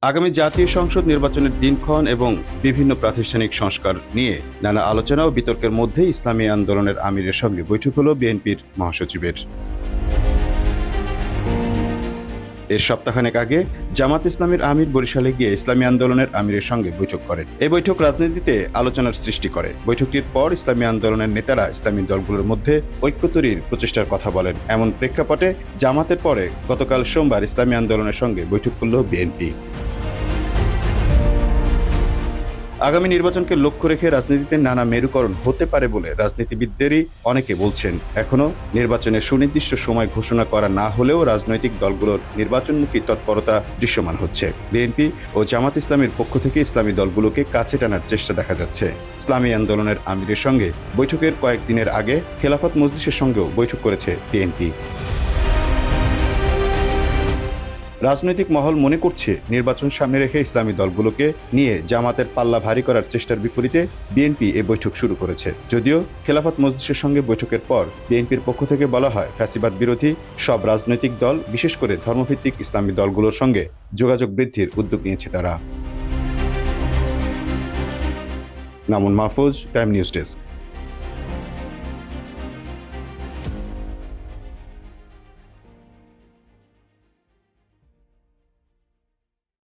আগামী জাতীয় সংসদ নির্বাচনের দিনক্ষণ এবং বিভিন্ন প্রাতিষ্ঠানিক সংস্কার নিয়ে নানা আলোচনা ও বিতর্কের মধ্যে ইসলামী আন্দোলনের আমিরের সঙ্গে বৈঠক হল বিএনপির মহাসচিবের। এর সপ্তাহখানেক আগে জামাত ইসলামের আমির বরিশালে গিয়ে ইসলামী আন্দোলনের আমিরের সঙ্গে বৈঠক করেন। এই বৈঠক রাজনীতিতে আলোচনার সৃষ্টি করে। বৈঠকটির পর ইসলামী আন্দোলনের নেতারা ইসলামী দলগুলোর মধ্যে ঐক্য তৈরির প্রচেষ্টার কথা বলেন। এমন প্রেক্ষাপটে জামাতের পরে গতকাল সোমবার ইসলামী আন্দোলনের সঙ্গে বৈঠক করল বিএনপি। আগামী নির্বাচনকে লক্ষ্য রেখে রাজনীতিতে নানা মেরুকরণ হতে পারে বলে রাজনীতিবিদদেরই অনেকে বলছেন। এখনও নির্বাচনের সুনির্দিষ্ট সময় ঘোষণা করা না হলেও রাজনৈতিক দলগুলোর নির্বাচনমুখী তৎপরতা দৃশ্যমান হচ্ছে। বিএনপি ও জামাত ইসলামের পক্ষ থেকে ইসলামী দলগুলোকে কাছে টানার চেষ্টা দেখা যাচ্ছে। ইসলামী আন্দোলনের আমিরের সঙ্গে বৈঠকের কয়েকদিনের আগে খেলাফত মজলিসের সঙ্গেও বৈঠক করেছে বিএনপি। রাজনৈতিক মহল মনে করছে, নির্বাচন সামনে রেখে ইসলামী দলগুলোকে নিয়ে জামাতের পাল্লা ভারী করার চেষ্টার বিপরীতে বিএনপি এ বৈঠক শুরু করেছে। যদিও খেলাফত মজলিসের সঙ্গে বৈঠকের পর বিএনপির পক্ষ থেকে বলা হয়, ফ্যাসিবাদ বিরোধী সব রাজনৈতিক দল, বিশেষ করে ধর্মভিত্তিক ইসলামী দলগুলোর সঙ্গে যোগাযোগ বৃদ্ধির উদ্যোগ নিয়েছে তারা। Mamun Mahfuz, time news desk.